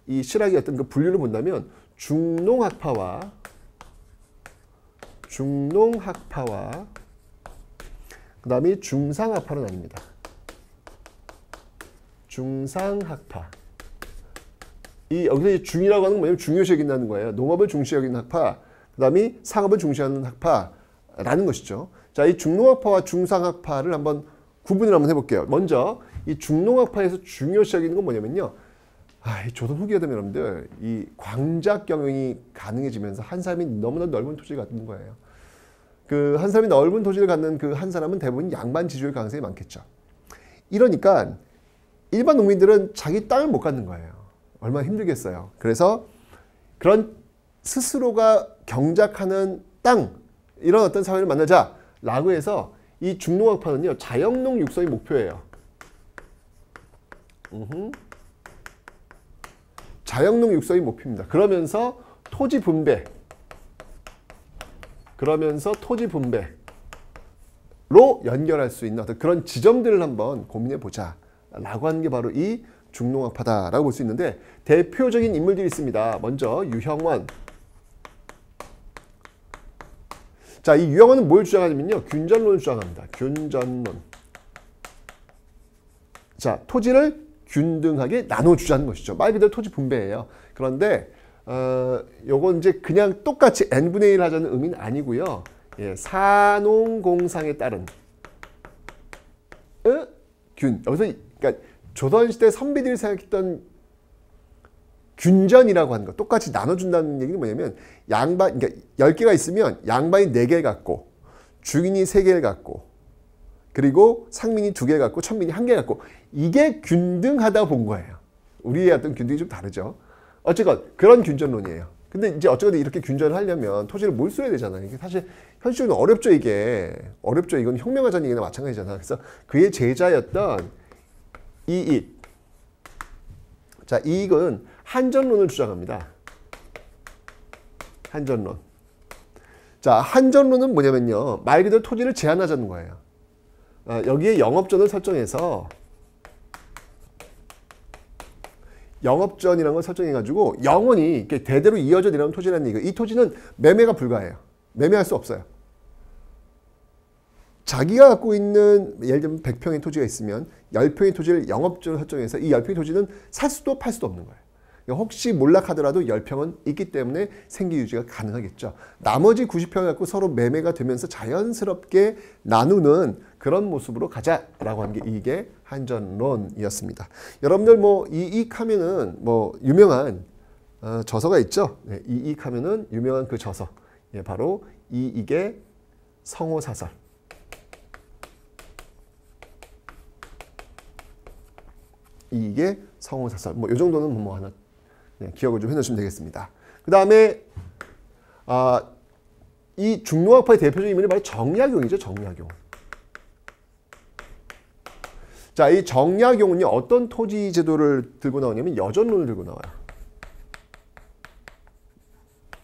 이 실학의 어떤 그 분류를 본다면 중농학파와 그다음에 중상학파는 아닙니다. 중상학파. 여기서 중이라고 하는 건 뭐냐면 중요시 여긴다는 거예요. 농업을 중시 여기는 학파, 그다음에 상업을 중시하는 학파라는 것이죠. 자, 이 중농학파와 중상학파를 한번 구분을 한번 해볼게요. 먼저 이 중농학파에서 중요시 여기는 건 뭐냐면요. 이 조선 후기가 되면 여러분들 이 광작 경영이 가능해지면서 한 사람이 너무나 넓은 토지를 갖는 거예요. 그 한 사람이 넓은 토지를 갖는 그 한 사람은 대부분 양반 지주일 가능성이 많겠죠. 이러니까 일반 농민들은 자기 땅을 못 갖는 거예요. 얼마나 힘들겠어요. 그래서 그런 스스로가 경작하는 땅, 이런 어떤 사회를 만들자라고 해서 이 중농학파는요, 자영농 육성이 목표예요. 자영농 육성이 목표입니다. 그러면서 토지 분배로 연결할 수 있는 어떤 그런 지점들을 한번 고민해 보자 라고 하는 게 바로 이 중농학파다라고 볼 수 있는데, 대표적인 인물들이 있습니다. 먼저 유형원. 자, 이 유형원은 뭘 주장하냐면요, 균전론을 주장합니다. 균전론. 자, 토지를 균등하게 나눠 주자는 것이죠. 말 그대로 토지 분배예요. 그런데 요건 이제 그냥 똑같이 n분의 1 하자는 의미는 아니고요. 예, 사농공상에 따른 여기서 그러니까 조선시대 선비들이 생각했던 균전이라고 하는 거, 똑같이 나눠준다는 얘기는 뭐냐면, 그러니까 10개가 있으면 양반이 4개를 갖고, 중인이 3개를 갖고, 그리고 상민이 2개를 갖고, 천민이 1개를 갖고, 이게 균등하다고 본 거예요. 우리의 어떤 균등이 좀 다르죠. 어쨌건 그런 균전론이에요. 근데 이제 어쨌든 이렇게 균전을 하려면 토지를 몰수해야 되잖아요. 이게 사실 현실적으로 어렵죠, 이게. 어렵죠. 이건 혁명하자는 얘기나 마찬가지잖아. 그래서 그의 제자였던 이익. 자, 이익은 한전론을 주장합니다. 한전론. 자, 한전론은 뭐냐면요, 말 그대로 토지를 제한하자는 거예요. 여기에 영업전을 설정해서, 영업전이라는 걸 설정해가지고 영원히 이렇게 대대로 이어져 내려오는 토지라는 얘기예요. 이 토지는 매매가 불가해요. 매매할 수 없어요. 자기가 갖고 있는, 예를 들면 100평의 토지가 있으면 10평의 토지를 영업전을 설정해서 이 10평의 토지는 살 수도 팔 수도 없는 거예요. 혹시 몰락하더라도 10평은 있기 때문에 생기 유지가 가능하겠죠. 나머지 90평을 갖고 서로 매매가 되면서 자연스럽게 나누는 그런 모습으로 가자라고 하는 게 이게 한전론이었습니다. 여러분들 뭐 이익하면은 뭐 유명한 저서가 있죠. 네, 이익하면은 유명한 그 저서, 예, 바로 이익의 성호사설. 이익의 성호사설. 뭐 이 정도는 뭐 하나 기억을 좀 해놓으시면 되겠습니다. 그 다음에 이 중농학파의 대표적인 인물이 바로 정약용이죠. 정약용. 자, 이 정약용은요, 어떤 토지 제도를 들고 나오냐면 여전론을 들고 나와요.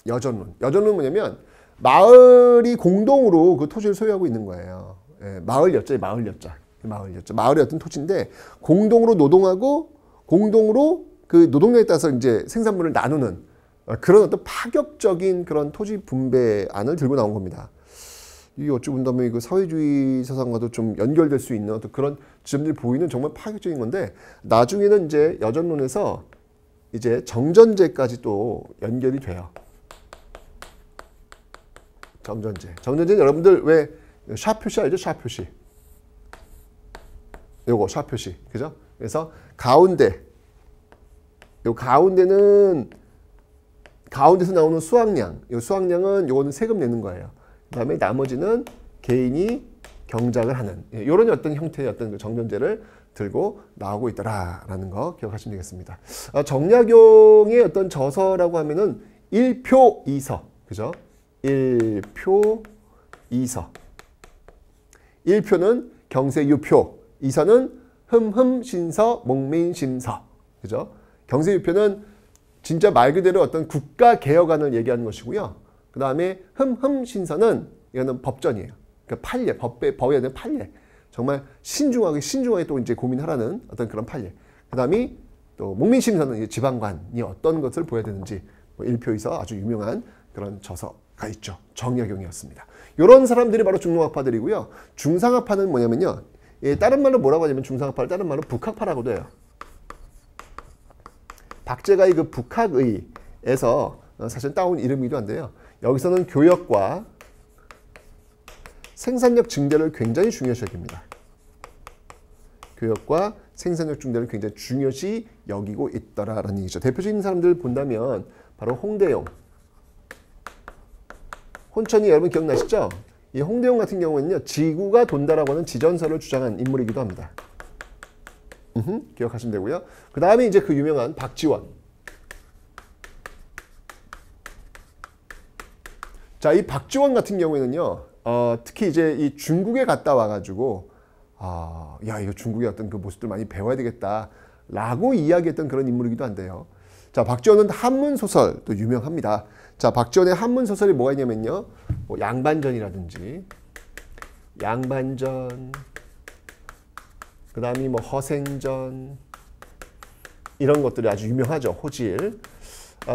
여전론. 여전론은 뭐냐면 마을이 공동으로 그 토지를 소유하고 있는 거예요. 예, 마을 여자예요. 마을 여자. 마을 여자. 마을의 어떤 토지인데 공동으로 노동하고 공동으로 그 노동력에 따라서 이제 생산물을 나누는 그런 어떤 파격적인 그런 토지 분배안을 들고 나온 겁니다. 이게 어찌 본다면 이거 사회주의 사상과도 좀 연결될 수 있는 어떤 그런 지점들이 보이는 정말 파격적인 건데, 나중에는 이제 여전론에서 이제 정전제까지 또 연결이 돼요. 정전제. 정전제는 여러분들 왜 샤 표시 알죠? 샤 표시. 요거 샤 표시. 그죠? 그래서 가운데, 요 가운데는 가운데서 나오는 수확량. 요 수확량은 요거는 세금 내는 거예요. 그다음에 나머지는 개인이 경작을 하는 이런 어떤 형태의 어떤 정전제를 들고 나오고 있더라라는 거 기억하시면 되겠습니다. 정약용의 어떤 저서라고 하면은 1표 2서, 그죠? 1표 2서. 1표는 경세유표, 2서는 흠흠신서, 목민심서, 그죠? 경세유표는 진짜 말 그대로 어떤 국가 개혁안을 얘기하는 것이고요. 그 다음에 흠흠신서는 이거는 법전이에요. 그러니까 판례, 법에 대한 판례. 정말 신중하게 또 이제 고민하라는 어떤 그런 판례. 그 다음에 또 목민심서는 지방관이 어떤 것을 보여야 되는지, 뭐 1표에서 아주 유명한 그런 저서가 있죠. 정약용이었습니다. 이런 사람들이 바로 중농학파들이고요. 중상학파는 뭐냐면요. 다른 말로 뭐라고 하냐면 중상학파를 다른 말로 북학파라고도 해요. 박제가의 그 북학의에서 사실 따온 이름이기도 한데요. 여기서는 교역과 생산력 증대를 굉장히 중요시 여깁니다. 교역과 생산력 증대를 굉장히 중요시 여기고 있더라라는 얘기죠. 대표적인 사람들 본다면 바로 홍대용. 혼천이 여러분 기억나시죠? 이 홍대용 같은 경우는요, 지구가 돈다라고 하는 지전설을 주장한 인물이기도 합니다. 기억하시면 되고요. 그 다음에 이제 그 유명한 박지원. 자, 이 박지원 같은 경우에는요, 특히 이제 이 중국에 갔다 와가지고, 야, 이거 중국의 어떤 그 모습들 많이 배워야 되겠다라고 이야기했던 그런 인물이기도 한데요. 자, 박지원은 한문소설도 유명합니다. 자, 박지원의 한문소설이 뭐가 있냐면요, 뭐 양반전이라든지, 양반전, 그 다음에 뭐 허생전, 이런 것들이 아주 유명하죠. 호질.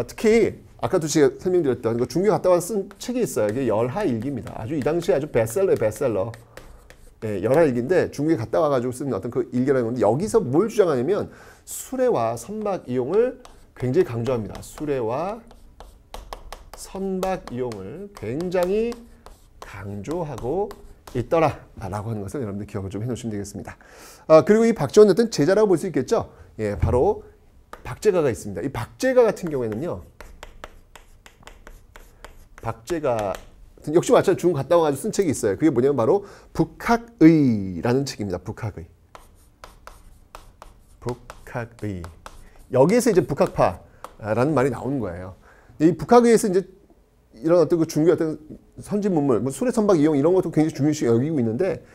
특히 아까도 제가 설명드렸던 그 중국에 갔다 와서 쓴 책이 있어요. 이게 열하일기입니다. 아주 이 당시에 아주 베스트셀러예요, 베스트셀러. 네, 열하일기인데 중국에 갔다 와가지고 쓴 어떤 그 일기라는 건데, 여기서 뭘 주장하냐면 수레와 선박 이용을 굉장히 강조합니다. 수레와 선박 이용을 굉장히 강조하고 있더라라고 하는 것을 여러분들 기억을 좀 해놓으시면 되겠습니다. 그리고 이 박지원 어떤 제자라고 볼 수 있겠죠. 예, 바로 박제가가 있습니다. 이 박제가 같은 경우에는요, 박제가 역시 마찬가지로 중국 갔다 와가지고 쓴 책이 있어요. 그게 뭐냐면 바로 북학의라는 책입니다. 북학의. 북학의. 여기에서 이제 북학파라는 말이 나오는 거예요. 이 북학의에서 이제 이런 어떤 그 중국의 어떤 선진 문물, 뭐 수레 선박 이용 이런 것도 굉장히 중요시 여기고 있는데,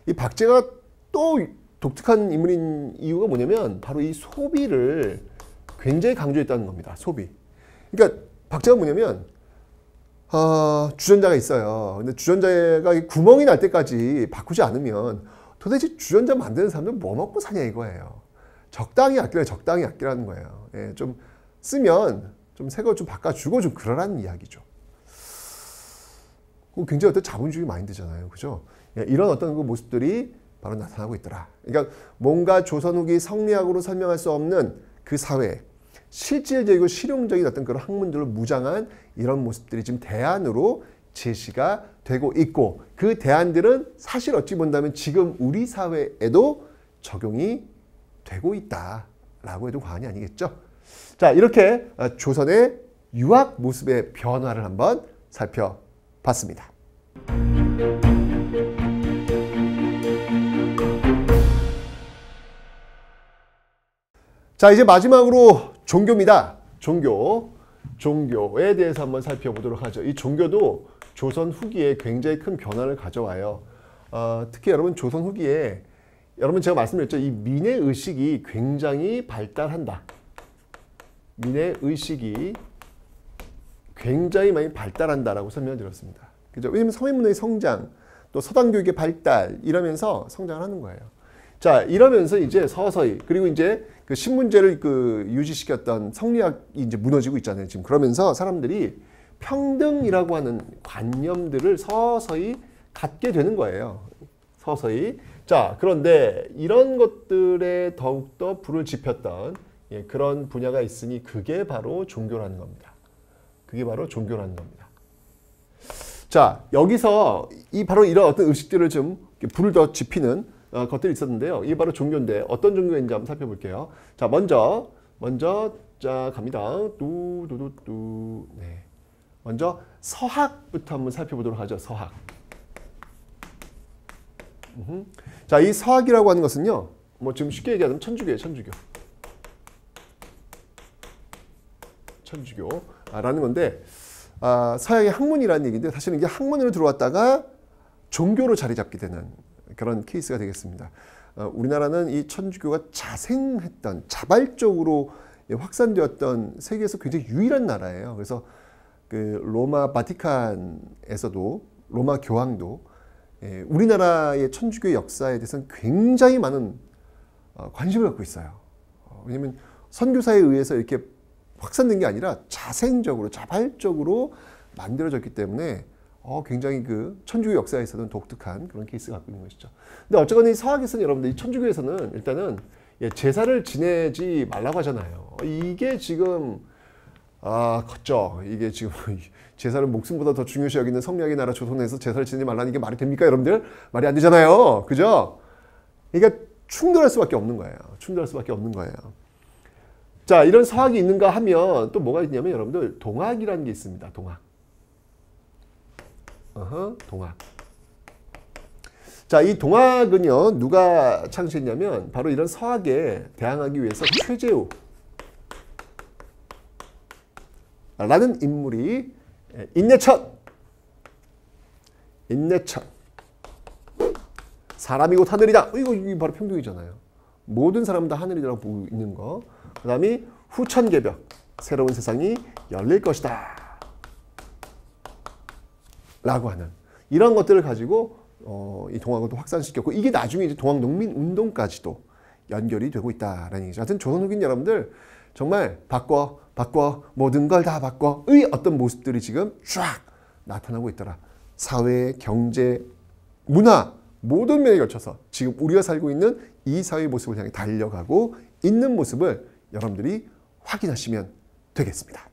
이 박제가 또 독특한 인물인 이유가 뭐냐면 바로 이 소비를 굉장히 강조했다는 겁니다. 소비. 그러니까 박제가 뭐냐면 주전자가 있어요. 근데 주전자가 구멍이 날 때까지 바꾸지 않으면 도대체 주전자 만드는 사람들 뭐 먹고 사냐 이거예요. 적당히 아끼라, 적당히 아끼라는 거예요. 예, 좀 쓰면 좀 새 거 좀 바꿔주고 좀 그러라는 이야기죠. 굉장히 어떤 자본주의 마인드잖아요. 그죠? 예, 이런 어떤 그 모습들이 바로 나타나고 있더라. 그러니까 뭔가 조선 후기 성리학으로 설명할 수 없는 그 사회, 실질적이고 실용적인 어떤 그런 학문들을 무장한 이런 모습들이 지금 대안으로 제시가 되고 있고, 그 대안들은 사실 어찌 본다면 지금 우리 사회에도 적용이 되고 있다라고 해도 과언이 아니겠죠. 자, 이렇게 조선의 유학 모습의 변화를 한번 살펴봤습니다. 자, 이제 마지막으로 종교입니다. 종교에 대해서 한번 살펴보도록 하죠. 이 종교도 조선 후기에 굉장히 큰 변화를 가져와요. 특히 여러분 조선 후기에 여러분 제가 말씀드렸죠. 이 민의의식이 굉장히 발달한다. 민의의식이 굉장히 많이 발달한다라고 설명을 드렸습니다. 그죠? 왜냐면 서민문화의 성장, 또 서당교육의 발달 이러면서 성장을 하는 거예요. 자, 이러면서 이제 서서히, 그리고 이제 그 신문제를 그 유지시켰던 성리학이 이제 무너지고 있잖아요. 지금 그러면서 사람들이 평등이라고 하는 관념들을 서서히 갖게 되는 거예요. 서서히. 자, 그런데 이런 것들에 더욱더 불을 지폈던 그런 분야가 있으니 그게 바로 종교라는 겁니다. 그게 바로 종교라는 겁니다. 자, 여기서 바로 이런 어떤 의식들을 좀 불을 더 지피는 것들이 있었는데요. 이게 바로 종교인데 어떤 종교인지 한번 살펴볼게요. 자, 먼저 자 갑니다. 뚜두두두. 네. 먼저 서학부터 한번 살펴보도록 하죠. 서학. 자, 이 서학이라고 하는 것은요. 뭐 지금 쉽게 얘기하면 천주교예요. 천주교라는 건데 서양의 학문이라는 얘기인데 사실은 이게 학문으로 들어왔다가 종교로 자리 잡게 되는 그런 케이스가 되겠습니다. 우리나라는 이 천주교가 자발적으로 확산되었던 세계에서 굉장히 유일한 나라예요. 그래서 그 로마 바티칸에서도 로마 교황도 우리나라의 천주교 역사에 대해서는 굉장히 많은 관심을 갖고 있어요. 왜냐하면 선교사에 의해서 이렇게 확산된 게 아니라 자발적으로 만들어졌기 때문에 굉장히 그 천주교 역사에서는 독특한 그런 케이스가 갖고 있는 것이죠. 근데 어쨌거나 이 서학에서는 여러분들 이 천주교에서는 일단은 제사를 지내지 말라고 하잖아요. 이게 지금 그렇죠. 이게 지금 제사를 목숨보다 더 중요시 여기는 성령의 나라 조선에서 제사를 지내지 말라는 게 말이 됩니까, 여러분들? 말이 안 되잖아요. 그죠? 그러니까 충돌할 수밖에 없는 거예요. 자, 이런 서학이 있는가 하면 또 뭐가 있냐면 여러분들 동학이라는 게 있습니다. 동학. 자, 이 동학은요, 누가 창시했냐면 바로 이런 서학에 대항하기 위해서 최재우 라는 인물이 인내천 사람이 곧 하늘이다. 이거 바로 평등이잖아요. 모든 사람은 다 하늘이라고 보고 있는 거. 그 다음에 후천개벽, 새로운 세상이 열릴 것이다 라고 하는 이런 것들을 가지고 이 동학을 또 확산시켰고, 이게 나중에 이제 동학농민운동까지도 연결이 되고 있다라는 얘기죠. 하여튼 조선 후기인 여러분들 정말 바꿔 모든 걸 다 바꿔의 어떤 모습들이 지금 쫙 나타나고 있더라. 사회, 경제, 문화 모든 면에 걸쳐서 지금 우리가 살고 있는 이 사회의 모습을 향해 달려가고 있는 모습을 여러분들이 확인하시면 되겠습니다.